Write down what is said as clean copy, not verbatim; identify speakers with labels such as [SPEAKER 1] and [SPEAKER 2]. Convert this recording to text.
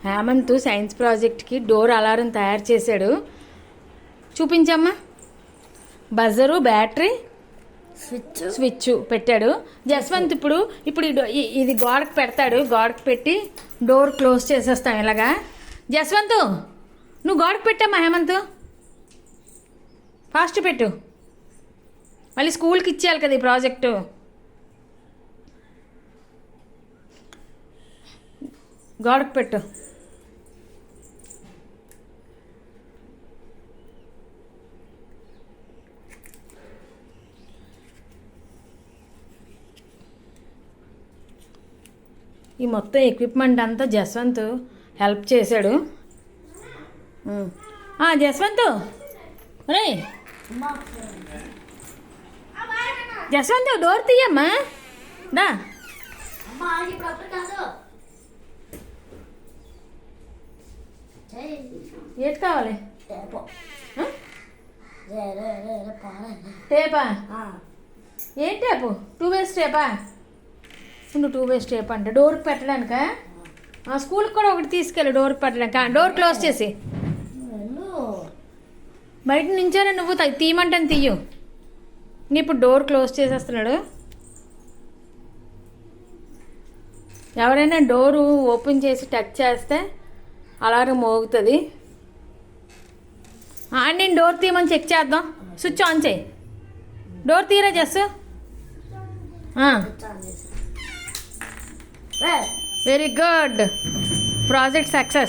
[SPEAKER 1] Hemant science ప్రాజెక్ట్కి door alarm తయారు చేశాడు. చూపించమ్మా. బజరు, బ్యాటరీ, స్విచ్ పెట్టాడు. జస్వంత్ ఇప్పుడు ఇది గోడకు పెడతాడు. గోడకు పెట్టి డోర్ క్లోజ్ చేసేస్తాం ఇలాగా. జస్వంత్ నువ్వు గోడకు పెట్టమ్మా. హేమంత్ ఫాస్ట్ పెట్టు, మళ్ళీ స్కూల్కి ఇచ్చేయాలి కదా ఈ ప్రాజెక్టు. గోడకు పెట్టు. ఈ మొత్తం ఎక్విప్మెంట్ అంతా జస్వంత్ హెల్ప్ చేశాడు. జస్వంత్ రే, జస్వంత్ డోర్ తీయమ్మా. దా ఏది కావాలి? టేపా? ఏం టేపు? 2 వేస్ టేపా? 2 వేస్ టేప్ అంటే డోర్కి పెట్టడానికా? స్కూల్కి కూడా ఒకటి తీసుకెళ్ళి డోర్కి పెట్టడానికి. డోర్ క్లోజ్ చేసి బయట నుంచారా నువ్వు? తీయమంటాను తీయు. ఇప్పుడు డోర్ క్లోజ్ చేసేస్తున్నాడు. ఎవరైనా డోరు ఓపెన్ చేసి టచ్ చేస్తే అలారం మోగుతుంది. నేను డోర్ తీయమని చెక్ చేద్దాం. స్విచ్ ఆన్ చేయి. డోర్ తీయరా జస్. Very good. Project success.